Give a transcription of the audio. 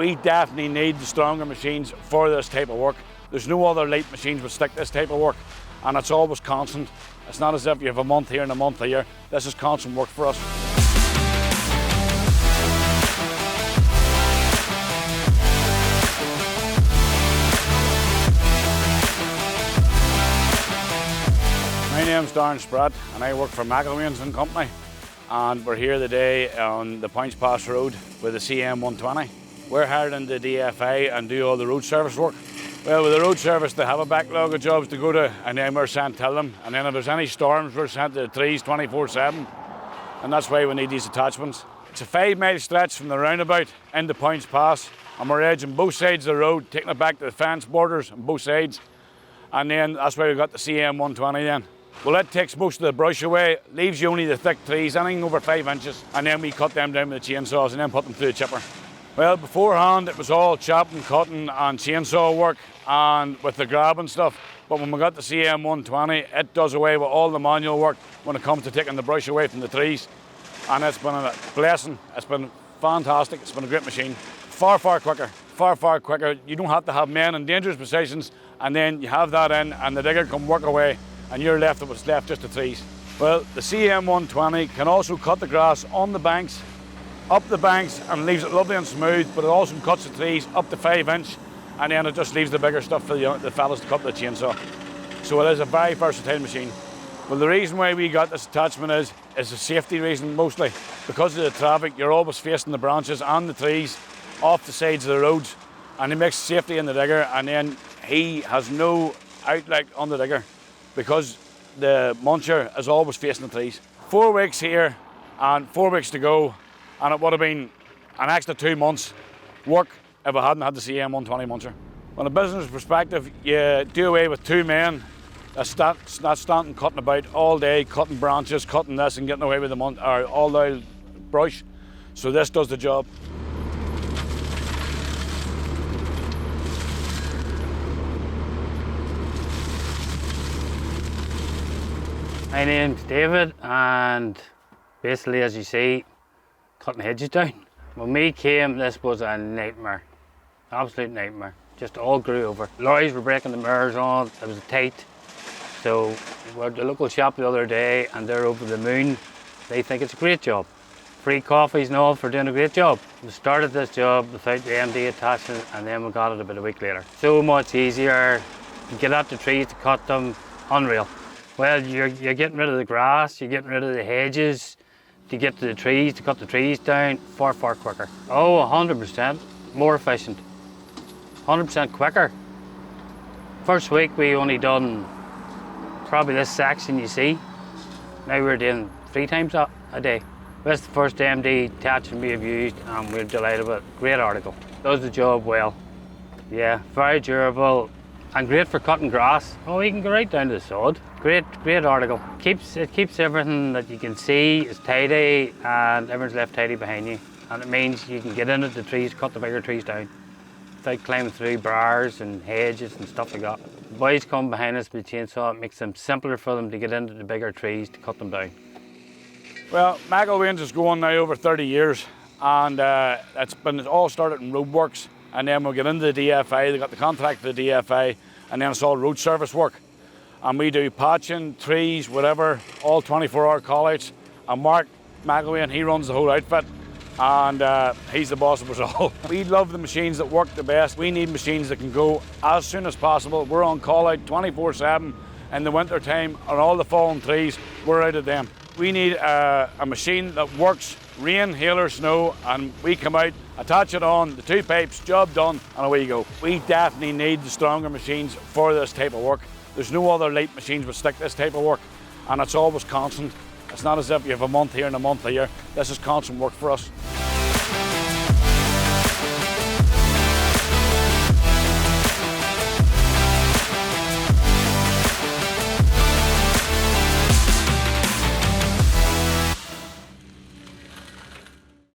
We definitely need the stronger machines for this type of work. There's no other light machines would stick this type of work, and it's always constant. It's not as if you have a month here and a month here. This is constant work for us. My name's Darren Spratt and I work for McIlwain's & Company, and we're here today on the Points Pass Road with the CM120. We're hired in the DFA and do all the road service work. Well, with the road service, they have a backlog of jobs to go to, and then we're sent to them. And then if there's any storms, we're sent to the trees 24/7. And that's why we need these attachments. It's a 5-mile stretch from the roundabout into Points Pass, and we're edging both sides of the road, taking it back to the fence borders on both sides. And then that's why we've got the CM120 then. Well, it takes most of the brush away, leaves you only the thick trees, anything over 5 inches, and then we cut them down with the chainsaws and then put them through the chipper. Well, beforehand it was all chopping, cutting and chainsaw work and with the grab and stuff. But when we got the CM120, it does away with all the manual work when it comes to taking the brush away from the trees. And it's been a blessing. It's been fantastic. It's been a great machine. Far quicker. Far quicker. You don't have to have men in dangerous positions, and then you have that in and the digger can work away and you're left with what's left, just the trees. Well, the CM120 can also cut the grass on the banks, up the banks, and leaves it lovely and smooth, but it also cuts the trees up to 5 inch, and then it just leaves the bigger stuff for the fellas to cut with the chainsaw. So it is a very versatile machine. Well, the reason why we got this attachment is a safety reason mostly. Because of the traffic, you're always facing the branches and the trees off the sides of the roads, and it makes safety in the digger, and then he has no outlet on the digger because the muncher is always facing the trees. 4 weeks here and 4 weeks to go, and it would have been an extra 2 months work if I hadn't had the CM120 muncher. From a business perspective, you do away with 2 men that's standing cutting about all day, cutting branches, cutting this and getting away with all the brush. So this does the job. My name's David, and basically, as you see, cutting hedges down. When we came, this was a nightmare, absolute nightmare. Just all grew over. Lorries were breaking the mirrors on, it was tight. So we're at the local shop the other day and they're over the moon. They think it's a great job. Free coffees and all for doing a great job. We started this job without the MD attachment, and then we got it about a week later. So much easier, you get out the trees to cut them, unreal. Well, you're getting rid of the grass, you're getting rid of the hedges, to get to the trees, to cut the trees down, far quicker. Oh, 100% more efficient, 100% quicker. First week we only done probably this section you see. Now we're doing 3 times a day. That's the first MD attachment we have used, and we're delighted with it. Great article. Does the job well. Yeah, very durable and great for cutting grass. Oh, you can go right down to the sod. Great article. It keeps everything that you can see is tidy, and everything's left tidy behind you. And it means you can get into the trees, cut the bigger trees down without climbing through briars and hedges and stuff like that. The boys come behind us with the chainsaw. It makes them simpler for them to get into the bigger trees to cut them down. Well, McIlwain's is going now over 30 years, and it all started in roadworks, and then we'll get into the DFA. They got the contract for the DFA, and then it's all road service work. And we do patching, trees, whatever, all 24-hour call-outs. And Mark McIlwain, he runs the whole outfit, and he's the boss of us all. We love the machines that work the best. We need machines that can go as soon as possible. We're on call-out 24/7 in the winter time, and all the fallen trees, we're out of them. We need a machine that works rain, hail or snow, and we come out, attach it on, the 2 pipes, job done, and away you go. We definitely need the stronger machines for this type of work. There's no other light machines would stick this type of work, and it's always constant. It's not as if you have a month here and a month here. This is constant work for us.